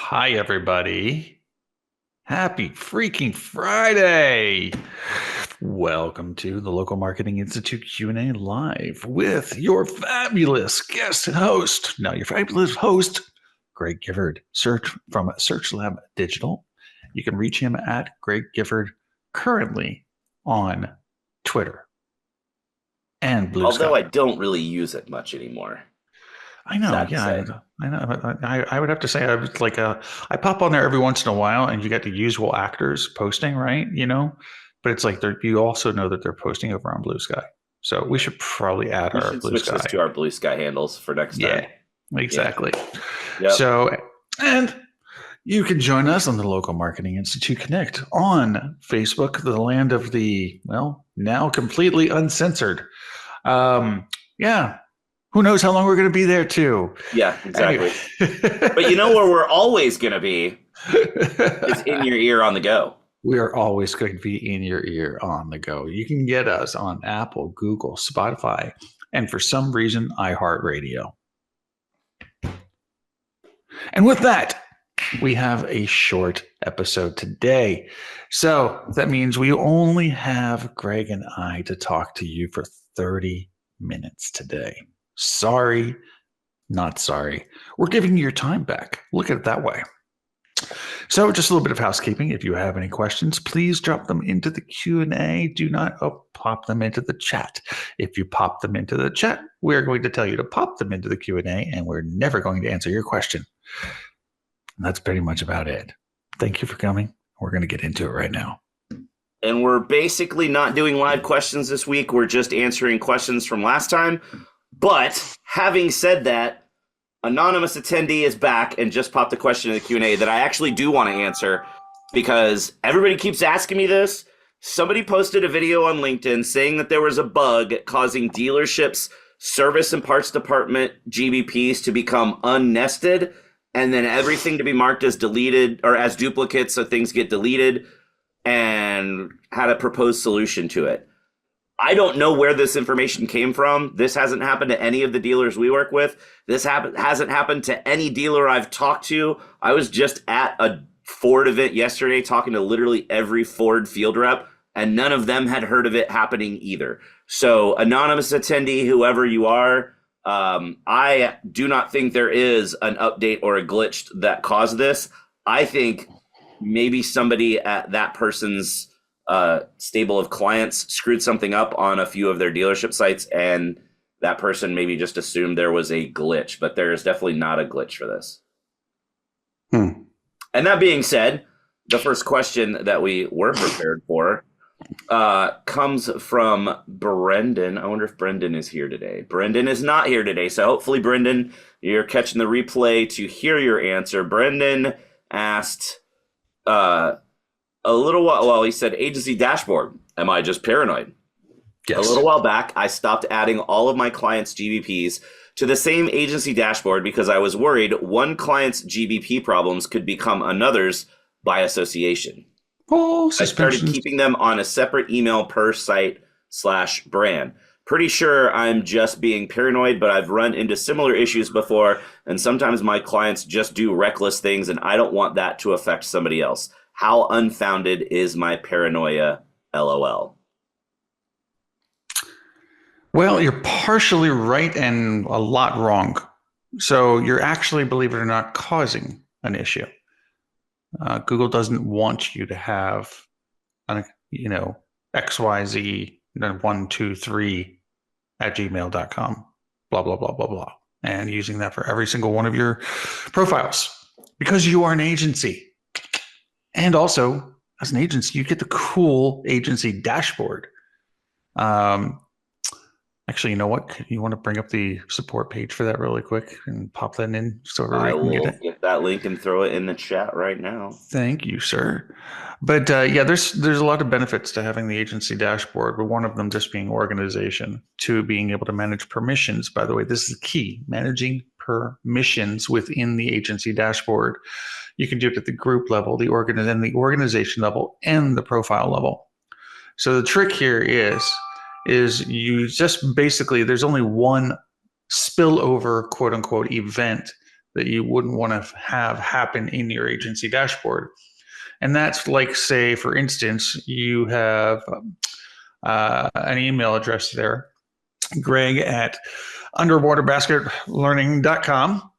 Hi, everybody. Happy freaking Friday. Welcome to the Local Marketing Institute Q&A Live with your fabulous guest host. Now, your fabulous host, Greg Gifford, from Search Lab Digital. You can reach him at Greg Gifford currently on Twitter and Blue Although Sky. I don't really use it much anymore. I know, Sad to yeah, say. I know. I would have to say I was like I pop on there every once in a while, and you get the usual actors posting, right? But it's like you also know that they're posting over on Blue Sky, so we should probably add We our should Blue switch this Sky. to our Blue Sky handles for next time. Yeah, Yeah. exactly. Yep. So, and you can join us on the Local Marketing Institute Connect on Facebook, the land of the now completely uncensored. Yeah, who knows how long we're going to be there too. Yeah, Anyway. exactly. But you know where we're always going to be is in your ear on the go. We are always going to be in your ear on the go. You can get us on Apple, Google, Spotify, and for some reason, iHeartRadio. And with that, we have a short episode today. So that means we only have Greg and I to talk to you for 30 minutes today. Sorry, not sorry. We're giving you your time back. Look at it that way. So just a little bit of housekeeping. If you have any questions, please drop them into the Q&A. Do not pop them into the chat. If you pop them into the chat, we're going to tell you to pop them into the Q&A, and we're never going to answer your question. And that's pretty much about it. Thank you for coming. We're going to get into it right now. And we're basically not doing live questions this week. We're just answering questions from last time. But having said that, anonymous attendee is back and just popped a question in the Q&A that I actually do want to answer because everybody keeps asking me this. Somebody posted a video on LinkedIn saying that there was a bug causing dealerships' service and parts department GBPs to become unnested and then everything to be marked as deleted or as duplicates so things get deleted, and had a proposed solution to it. I don't know where this information came from. This hasn't happened to any of the dealers we work with. This hasn't happened to any dealer I've talked to. I was just at a Ford event yesterday talking to literally every Ford field rep, and none of them had heard of it happening either. So anonymous attendee, whoever you are, I do not think there is an update or a glitch that caused this. I think maybe somebody at that person's stable of clients screwed something up on a few of their dealership sites, and that person maybe just assumed there was a glitch, but there is definitely not a glitch for this. And that being said, the first question that we were prepared for comes from Brendan. I wonder if Brendan is here today. Brendan is not here today, so hopefully, Brendan, you're catching the replay to hear your answer. Brendan asked a little while, well, he said, agency dashboard. Am I just paranoid? Yes. A little while back, I stopped adding all of my clients' GBPs to the same agency dashboard because I was worried one client's GBP problems could become another's by association. Oh, I started suspensions. keeping them on a separate email per site/brand. Pretty sure I'm just being paranoid, but I've run into similar issues before, and sometimes my clients just do reckless things, and I don't want that to affect somebody else. How unfounded is my paranoia? LOL. Well, you're partially right and a lot wrong. So you're actually, believe it or not, causing an issue. Google doesn't want you to have, XYZ123 at gmail.com, blah, blah, blah, blah, blah. And using that for every single one of your profiles because you are an agency. And also, as an agency, you get the cool agency dashboard. Actually, you know what? You want to bring up the support page for that really quick and pop that in so everybody can get it? Get that link and throw it in the chat right now. Thank you, sir. But yeah, there's a lot of benefits to having the agency dashboard, but one of them just being organization, two being able to manage permissions. By the way, this is key, managing permissions within the agency dashboard. You can do it at the group level, the organization level, and the profile level. So the trick here is you just basically, there's only one spillover, quote unquote, event that you wouldn't want to have happen in your agency dashboard. And that's like, say, for instance, you have an email address there, Greg at underwaterbasketlearning.com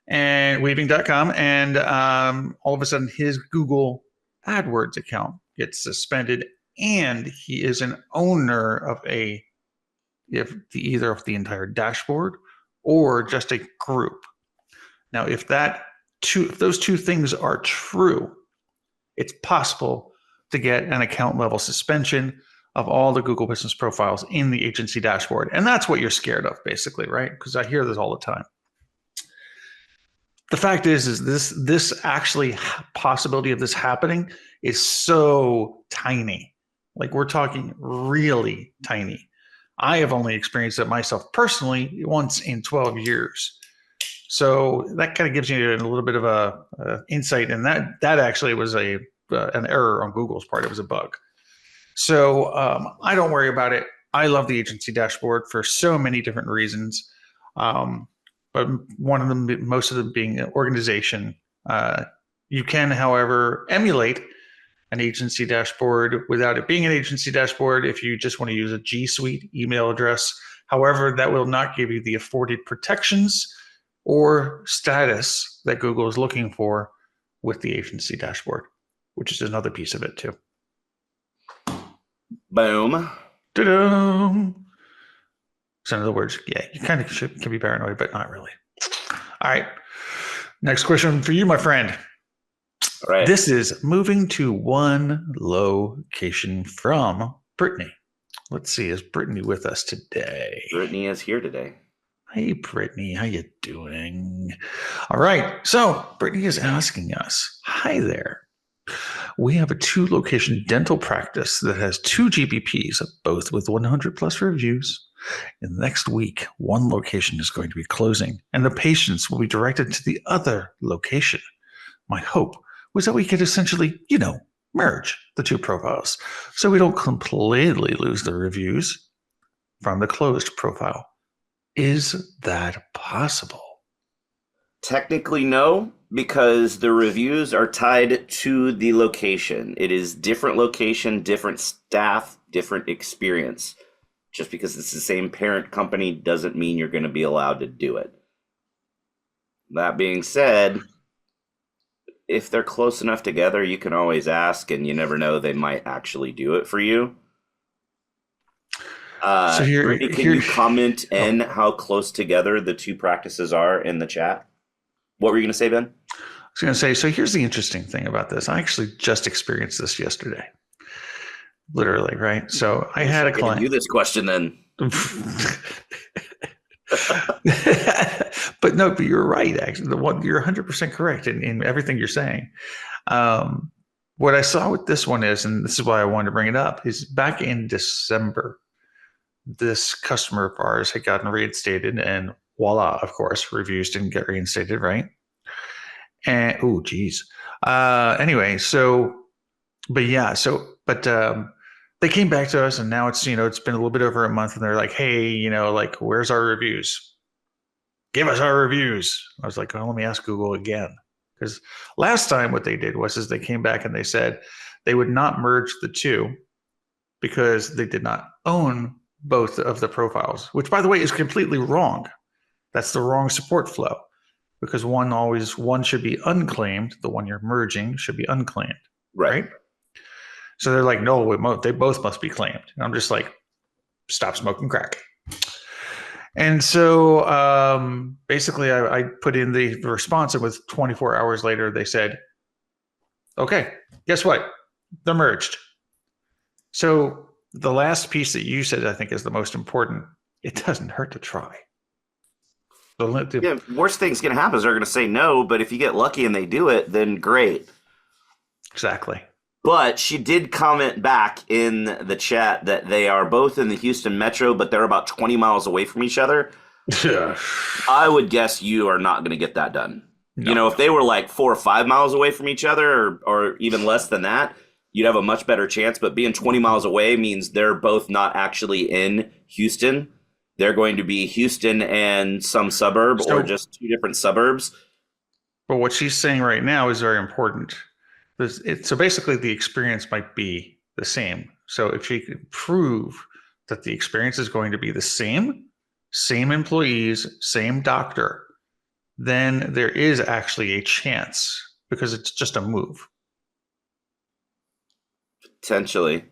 and weaving.com. And all of a sudden, his Google AdWords account gets suspended, and he is an owner of either of the entire dashboard or just a group. Now, if those two things are true, it's possible to get an account level suspension of all the Google business profiles in the agency dashboard. And that's what you're scared of, basically, right? Because I hear this all the time. The fact is this actually possibility of this happening is so tiny. Like, we're talking really tiny. I have only experienced it myself personally once in 12 years. So that kind of gives you a little bit of a insight. And that actually was an error on Google's part. It was a bug. So I don't worry about it. I love the agency dashboard for so many different reasons. But one of them, most of them being organization. You can, however, emulate an agency dashboard without it being an agency dashboard if you just want to use a G Suite email address. However, that will not give you the afforded protections or status that Google is looking for with the agency dashboard, which is another piece of it too. Boom. Ta-da! So in other words, yeah, you kind of can be paranoid, but not really. All right. Next question for you, my friend. All right. This is moving to one location from Brittany. Let's see, is Brittany with us today? Brittany is here today. Hey, Brittany, how you doing? All right. So Brittany is asking us, hi there. We have a 2-location dental practice that has 2 GPPs, both with 100 plus reviews. And next week, one location is going to be closing, and the patients will be directed to the other location. My hope was that we could essentially, merge the 2 profiles so we don't completely lose the reviews from the closed profile. Is that possible? Technically, no, because the reviews are tied to the location. It is different location, different staff, different experience. Just because it's the same parent company doesn't mean you're going to be allowed to do it. That being said, if they're close enough together, you can always ask, and you never know, they might actually do it for you. So Brittany, can you comment in how close together the 2 practices are in the chat? What were you going to say, Ben? I was going to say, so here's the interesting thing about this. I actually just experienced this yesterday. Literally, right? So I had a client. You this question then. But you're right. Actually, you're 100% correct in everything you're saying. What I saw with this one is, and this is why I wanted to bring it up, is back in December, this customer of ours had gotten reinstated, and voila, of course, reviews didn't get reinstated, right? And anyway, they came back to us, and now it's been a little bit over a month, and they're like, hey, where's our reviews? Give us our reviews. I was like, let me ask Google again. Because last time what they did was they came back and they said they would not merge the 2 because they did not own both of the profiles, which, by the way, is completely wrong. That's the wrong support flow, because one should be unclaimed. The one you're merging should be unclaimed. Right? So they're like, no, they both must be claimed. And I'm just like, stop smoking crack. And so basically I put in the response, and with 24 hours later, they said, okay, guess what? They're merged. So the last piece that you said, I think, is the most important. It doesn't hurt to try. Worst thing's going to happen is they're going to say no, but if you get lucky and they do it, then great. Exactly. But she did comment back in the chat that they are both in the Houston metro, but they're about 20 miles away from each other. I would guess you are not going to get that done. No. If they were like 4 or 5 miles away from each other, or even less than that, you'd have a much better chance. But being 20 miles away means they're both not actually in Houston. They're going to be Houston and some suburb, or just 2 different suburbs. But what she's saying right now is very important. So basically, the experience might be the same. So if she could prove that the experience is going to be the same employees, same doctor, then there is actually a chance because it's just a move. Potentially.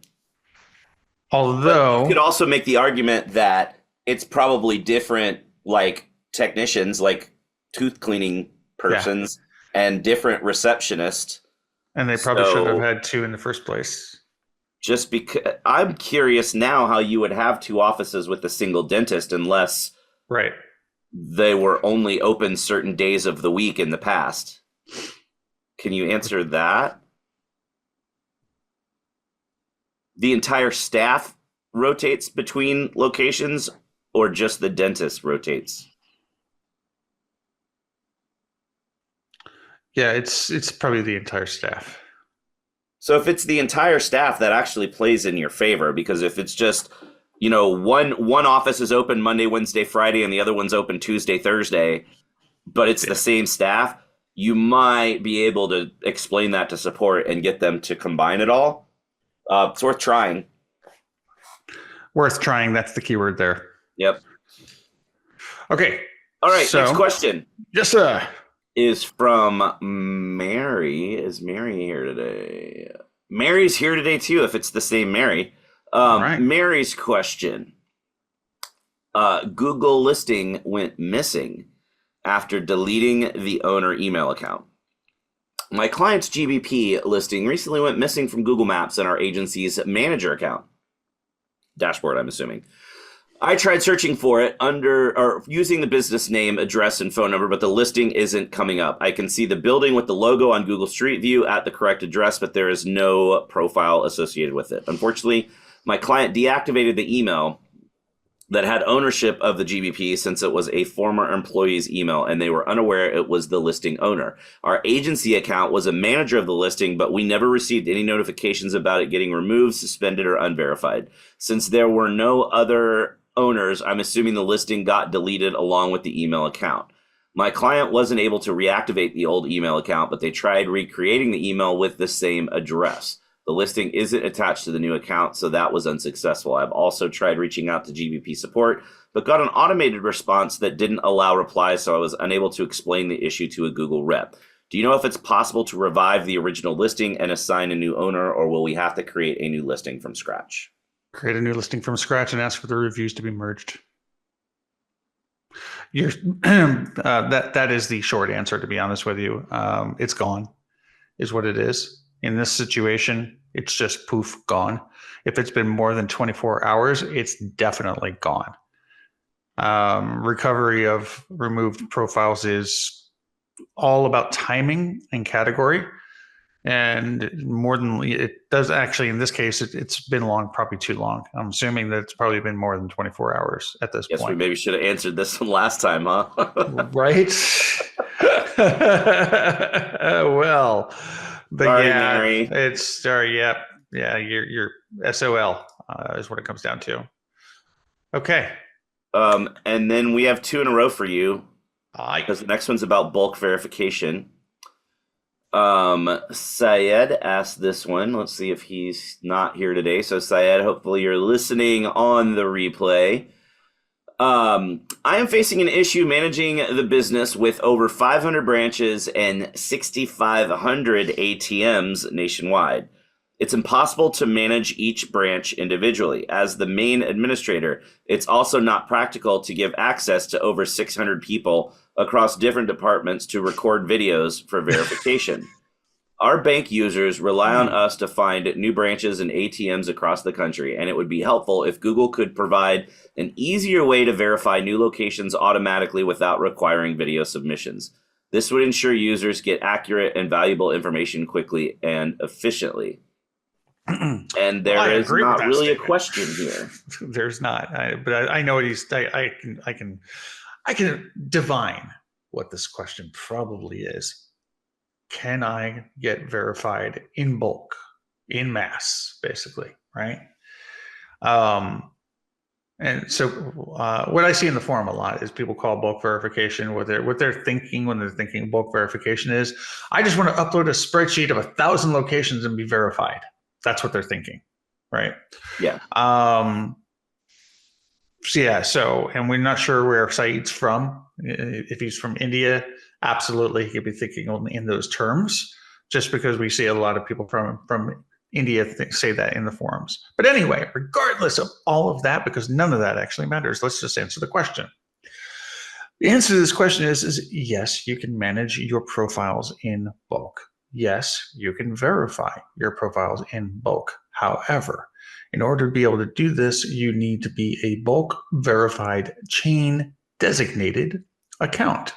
Although you could also make the argument that it's probably different, like technicians, like tooth cleaning persons, and different receptionists. And they probably should have had two in the first place. Just because I'm curious now how you would have two offices with a single dentist unless they were only open certain days of the week in the past. Can you answer that? The entire staff rotates between locations or just the dentist rotates? Yeah, it's probably the entire staff. So if it's the entire staff, that actually plays in your favor, because if it's just, one office is open Monday, Wednesday, Friday, and the other one's open Tuesday, Thursday, but it's the same staff, you might be able to explain that to support and get them to combine it all. It's worth trying. Worth trying. That's the keyword there. Yep. Okay. All right. Next question. Yes, sir. Is from Mary. Is Mary here today? Mary's here today too, if it's the same Mary. Right. Mary's question. Google listing went missing after deleting the owner email account. My client's GBP listing recently went missing from Google Maps and our agency's manager account. Dashboard, I'm assuming. I tried searching for it using the business name, address, and phone number, but the listing isn't coming up. I can see the building with the logo on Google Street View at the correct address, but there is no profile associated with it. Unfortunately, my client deactivated the email that had ownership of the GBP since it was a former employee's email, and they were unaware it was the listing owner. Our agency account was a manager of the listing, but we never received any notifications about it getting removed, suspended, or unverified. Since there were no other owners, I'm assuming the listing got deleted along with the email account. My client wasn't able to reactivate the old email account, but they tried recreating the email with the same address. The listing isn't attached to the new account, so that was unsuccessful. I've also tried reaching out to GBP support, but got an automated response that didn't allow replies, so I was unable to explain the issue to a Google rep. Do you know if it's possible to revive the original listing and assign a new owner, or will we have to create a new listing from scratch? Create a new listing from scratch and ask for the reviews to be merged. That is the short answer, to be honest with you. It's gone, is what it is. In this situation, it's just poof, gone. If it's been more than 24 hours, it's definitely gone. Recovery of removed profiles is all about timing and category. And more than it does actually, in this case, it's been long, probably too long. I'm assuming that it's probably been more than 24 hours at this point. Guess we maybe should have answered this one last time, huh? Right? Well, but sorry, Mary. It's sorry. Yep. Yeah. You're SOL is what it comes down to. Okay. And then we have two in a row for you. Because the next one's about bulk verification. Syed asked this one. Let's see if he's not here today. So Syed, hopefully you're listening on the replay. I am facing an issue managing the business with over 500 branches and 6,500 ATMs nationwide. It's impossible to manage each branch individually. As the main administrator, it's also not practical to give access to over 600 people across different departments to record videos for verification. Our bank users rely on us to find new branches and ATMs across the country, and it would be helpful if Google could provide an easier way to verify new locations automatically without requiring video submissions. This would ensure users get accurate and valuable information quickly and efficiently. And there is not really a question here. There's not, but I know what he's. I can divine what this question probably is. Can I get verified in bulk, in mass, basically, right? And so, what I see in the forum a lot is people call bulk verification what they're thinking when they're thinking bulk verification is. I just want to upload a spreadsheet of 1,000 locations and be verified. That's what they're thinking, right? Yeah. So yeah. So, and we're not sure where Saeed's from. If he's from India, absolutely, he could be thinking only in those terms. Just because we see a lot of people from India say that in the forums. But anyway, regardless of all of that, because none of that actually matters, let's just answer the question. The answer to this question is yes, you can manage your profiles in bulk. Yes, you can verify your profiles in bulk. However, in order to be able to do this, you need to be a bulk verified chain designated account.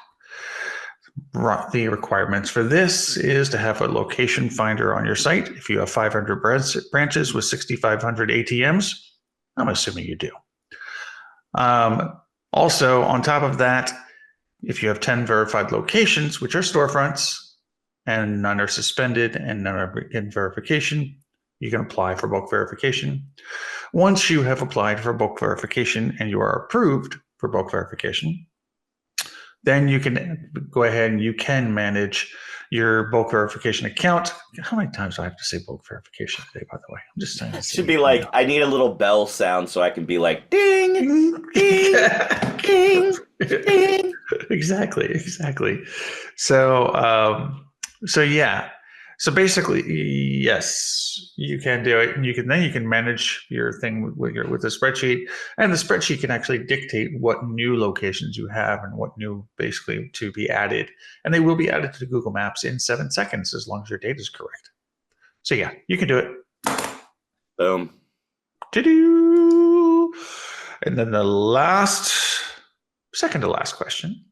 The requirements for this is to have a location finder on your site. If you have 500 branches with 6,500 ATMs, I'm assuming you do. Also, on top of that, if you have 10 verified locations, which are storefronts, and none are suspended and none are in verification, you can apply for bulk verification. Once you have applied for bulk verification and you are approved for bulk verification, then you can go ahead and you can manage your bulk verification account. How many times do I have to say bulk verification today, by the way? I'm just saying. It should be like, I need a little bell sound so I can be like, ding, ding, ding, ding. Exactly. So, yeah. So basically, yes, you can do it. And you can manage your thing with the spreadsheet, and the spreadsheet can actually dictate what new locations you have and what new basically to be added, and they will be added to Google Maps in 7 seconds as long as your data is correct. So yeah, you can do it. Boom. Do-do. And then the second to last question.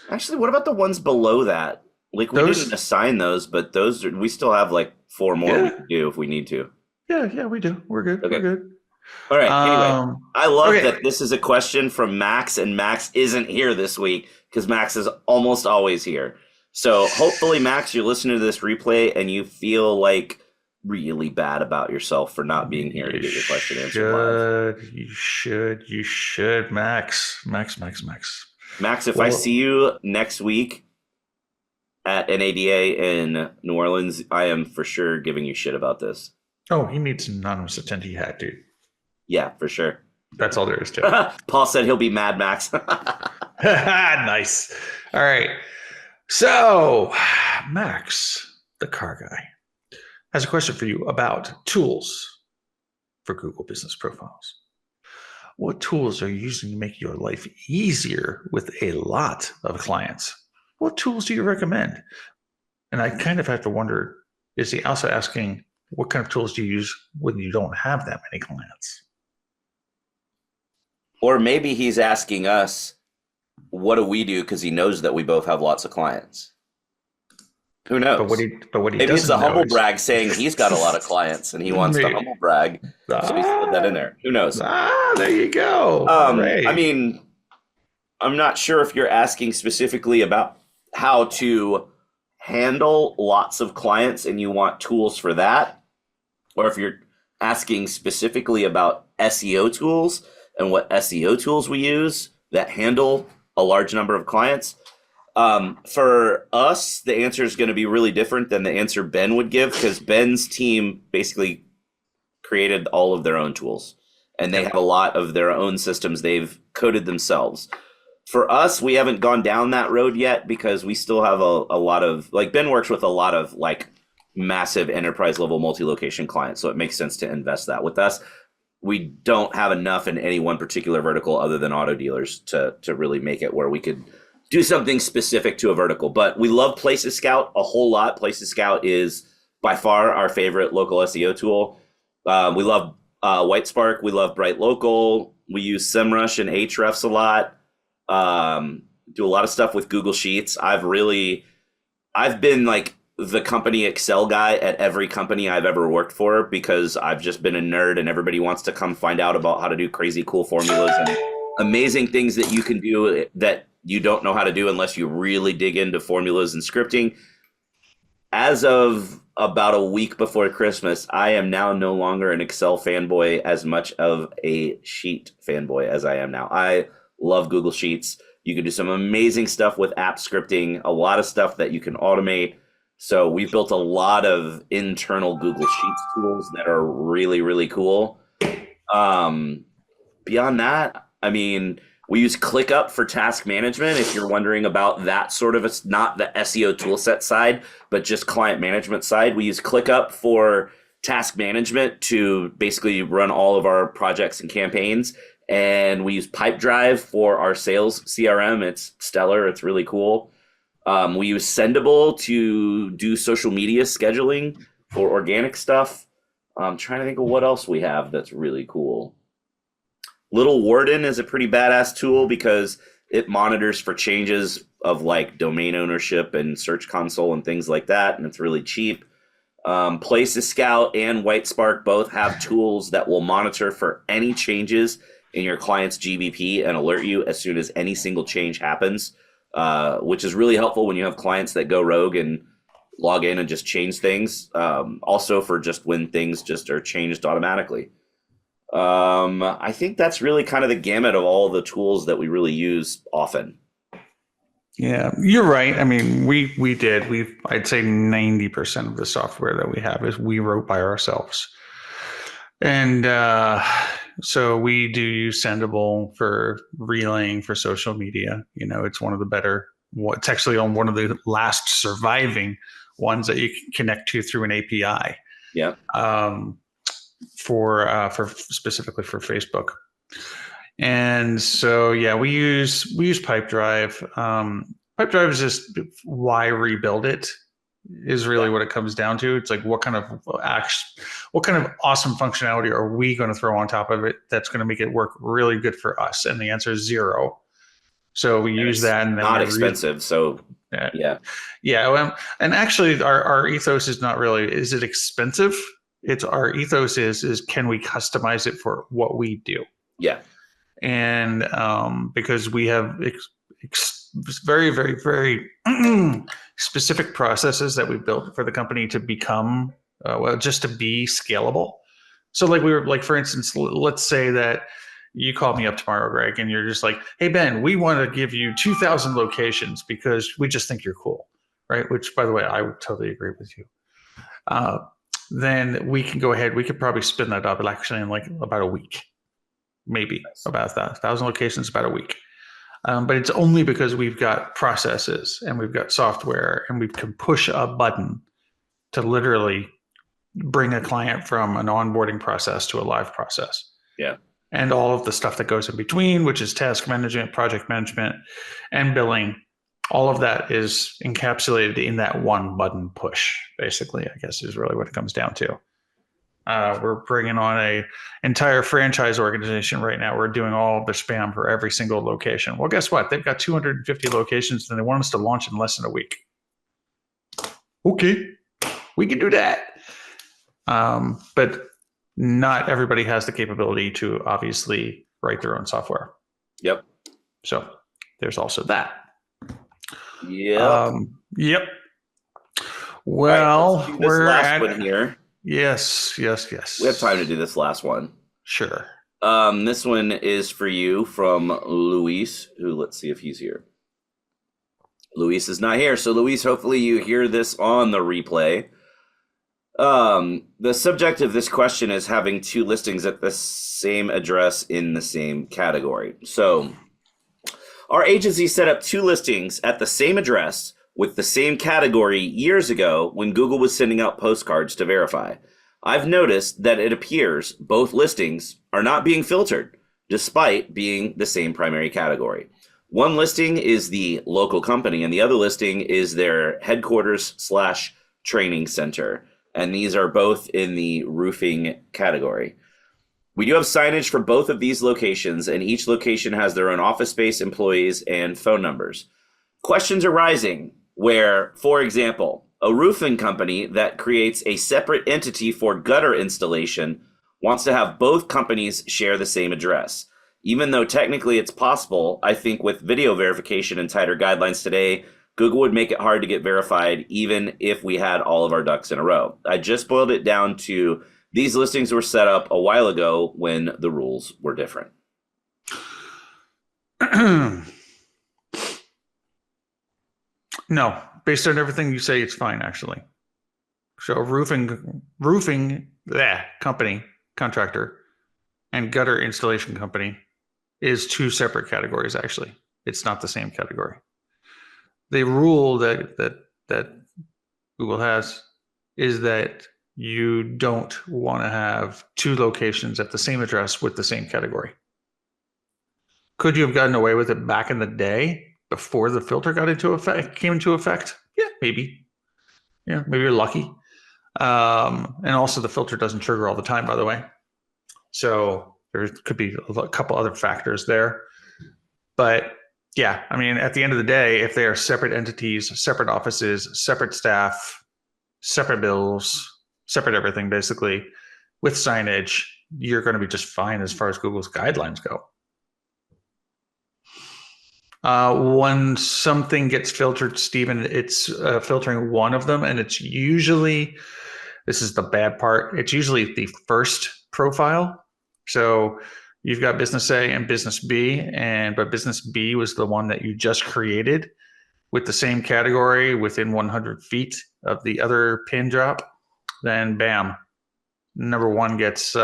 Actually, what about the ones below that? Like, we didn't assign those, but we still have like 4 more we can do if we need to. Yeah, we do. We're good. Okay. We're good. All right. Anyway, I love that this is a question from Max, and Max isn't here this week because Max is almost always here. So hopefully, Max, you're listening to this replay and you feel like really bad about yourself for not being here to get your question answered live. You should, Max. Max, if I see you next week at NADA in New Orleans, I am for sure giving you shit about this. Oh, he needs an anonymous attendee hat, dude. Yeah, for sure. That's all there is to it. Paul said he'll be Mad Max. Nice. All right. So, Max, the car guy, has a question for you about tools for Google Business Profiles. What tools are you using to make your life easier with a lot of clients? What tools do you recommend? And I kind of have to wonder, is he also asking what kind of tools do you use when you don't have that many clients? Or maybe he's asking us, what do we do? Because he knows that we both have lots of clients. Who knows? But what he maybe it's a humble brag saying he's got a lot of clients and he wants to humble brag. So he's put that in there. Who knows? There you go. I mean, I'm not sure if you're asking specifically about how to handle lots of clients and you want tools for that, or if you're asking specifically about SEO tools and what SEO tools we use that handle a large number of clients. For us, the answer is going to be really different than the answer Ben would give, because Ben's team basically created all of their own tools and they have a lot of their own systems they've coded themselves. For us, we haven't gone down that road yet because we still have a lot of, like, Ben works with a lot of like massive enterprise level multi-location clients. So it makes sense to invest that with us. We don't have enough in any one particular vertical other than auto dealers to really make it where we could do something specific to a vertical. But we love Places Scout a whole lot. Places Scout is by far our favorite local SEO tool. We love Whitespark. We love Bright Local. We use SEMrush and Ahrefs a lot. Do a lot of stuff with Google Sheets. I've been like the company Excel guy at every company I've ever worked for because I've just been a nerd and everybody wants to come find out about how to do crazy cool formulas and amazing things that you can do that you don't know how to do unless you really dig into formulas and scripting. as of about a week before Christmas, I am now no longer an Excel fanboy as much of a sheet fanboy as I am now. I love Google Sheets. You can do some amazing stuff with app scripting, a lot of stuff that you can automate. So we've built a lot of internal Google Sheets tools that are really, really cool. Beyond that, I mean, we use ClickUp for task management. If you're wondering about that sort of, it's not the SEO toolset side, but just client management side. We use ClickUp for task management to basically run all of our projects and campaigns. And we use Pipedrive for our sales CRM. It's stellar. It's really cool. We use Sendable to do social media scheduling for organic stuff. I'm trying to think of what else we have that's really cool. Little Warden is a pretty badass tool because it monitors for changes of like domain ownership and Search Console and things like that, and it's really cheap. Places Scout and Whitespark both have tools that will monitor for any changes in your client's GBP and alert you as soon as any single change happens, which is really helpful when you have clients that go rogue and log in and just change things. Also for just when things just are changed automatically. I think that's really kind of the gamut of all the tools that we really use often. Yeah, you're right. I mean, I'd say 90% of the software that we have is we wrote by ourselves. And so we do use Sendable for relaying for social media. You know, it's one of the better, it's actually on one of the last surviving ones that you can connect to through an API. Yeah. For specifically for Facebook. And so, yeah, we use Pipedrive. Pipedrive is just why rebuild it is really what it comes down to. It's like what kind of awesome functionality are we going to throw on top of it that's going to make it work really good for us? And the answer is zero. So we use that, and then not expensive. So yeah. Well, and actually, our ethos is not really is it expensive. It's our ethos is can we customize it for what we do? Yeah. And because we have very, very, very specific processes that we built for the company to become, just to be scalable. So like for instance, let's say that you call me up tomorrow, Greg, and you're just like, hey, Ben, we want to give you 2,000 locations because we just think you're cool, right? Which, by the way, I would totally agree with you. Then we can go ahead. We could probably spin that up actually in like about a week, maybe about 1,000 locations, about a week. But it's only because we've got processes and we've got software and we can push a button to literally bring a client from an onboarding process to a live process. Yeah. And all of the stuff that goes in between, which is task management, project management, and billing. All of that is encapsulated in that one button push, basically, I guess is really what it comes down to. We're bringing on a entire franchise organization right now. We're doing all of their spam for every single location. Well, guess what? They've got 250 locations and they want us to launch in less than a week. Okay, we can do that. But not everybody has the capability to obviously write their own software. Yep. So there's also that. Yep. Well, right, we're last one here. Yes. We have time to do this last one. Sure. This one is for you from Luis, who, let's see if he's here. Luis is not here. So Luis, hopefully you hear this on the replay. The subject of this question is having two listings at the same address in the same category. So our agency set up two listings at the same address with the same category years ago when Google was sending out postcards to verify. I've noticed that it appears both listings are not being filtered, despite being the same primary category. One listing is the local company, and the other listing is their headquarters/training center. And these are both in the roofing category. We do have signage for both of these locations, and each location has their own office space, employees, and phone numbers. Questions are rising where, for example, a roofing company that creates a separate entity for gutter installation wants to have both companies share the same address. Even though technically it's possible, I think with video verification and tighter guidelines today, Google would make it hard to get verified even if we had all of our ducks in a row. I just boiled it down to these listings were set up a while ago when the rules were different. No, based on everything you say, it's fine, actually. So a roofing company, contractor, and gutter installation company is two separate categories, actually. It's not the same category. The rule that Google has is that you don't want to have two locations at the same address with the same category. Could you have gotten away with it back in the day before the filter came into effect? Yeah, maybe. Yeah, maybe you're lucky. And also the filter doesn't trigger all the time, by the way. So there could be a couple other factors there. But yeah, I mean, at the end of the day, if they are separate entities, separate offices, separate staff, separate bills, separate everything, basically, with signage, you're going to be just fine as far as Google's guidelines go. When something gets filtered, Stephen, it's filtering one of them, and it's usually, this is the bad part, it's usually the first profile. So you've got business A and business B, but business B was the one that you just created with the same category within 100 feet of the other pin drop. Then bam, number one gets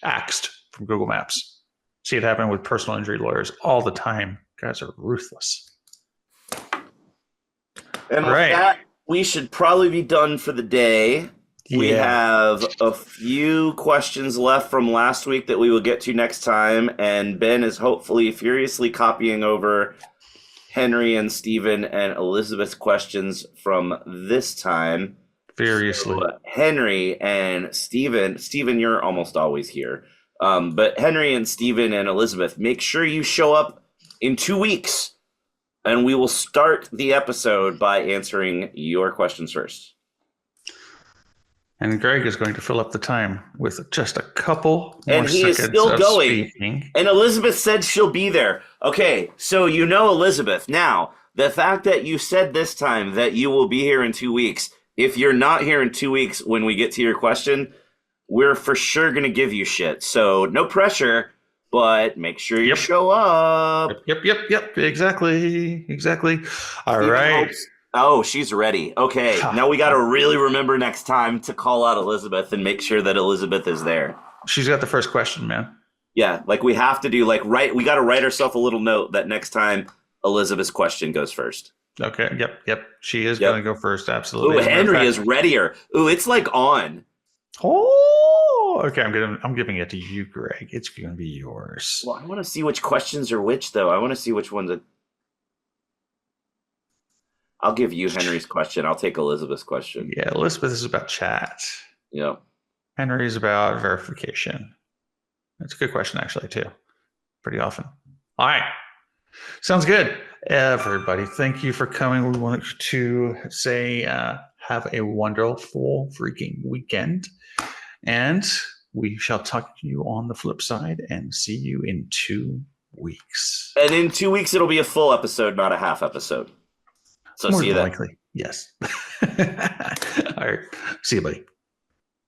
axed from Google Maps. See it happen with personal injury lawyers all the time. Guys are ruthless. And with that, we should probably be done for the day. Yeah. We have a few questions left from last week that we will get to next time. And Ben is hopefully furiously copying over Henry and Stephen and Elizabeth's questions from this time. Furiously. So, Henry and Stephen, you're almost always here. But Henry and Stephen and Elizabeth, make sure you show up in 2 weeks, and we will start the episode by answering your questions first. And Greg is going to fill up the time with just a couple more and he seconds is still of going. Speaking. And Elizabeth said she'll be there. Okay, so you know Elizabeth. Now, the fact that you said this time that you will be here in 2 weeks, if you're not here in 2 weeks when we get to your question, we're for sure going to give you shit. So no pressure, but make sure you show up. Yep. Exactly. All Stephen right. Hopes. Oh, she's ready. Okay, now we got to really remember next time to call out Elizabeth and make sure that Elizabeth is there. She's got the first question, man. Yeah, like we have to do, we got to write ourselves a little note that next time Elizabeth's question goes first. Okay, yep. She is going to go first, absolutely. Ooh, Henry is readier. Ooh, it's like on. Oh, okay. I'm giving it to you, Greg. It's going to be yours. Well, I want to see which questions are which, though. I want to see which ones. I'll give you Henry's question. I'll take Elizabeth's question. Yeah, Elizabeth is about chat. Yep. Henry is about verification. That's a good question, actually, too. Pretty often. All right. Sounds good. Everybody, thank you for coming. We want to say have a wonderful freaking weekend. And we shall talk to you on the flip side and see you in 2 weeks. And in 2 weeks, it'll be a full episode, not a half episode. So More see you then. Likely, yes. All right. See you, buddy.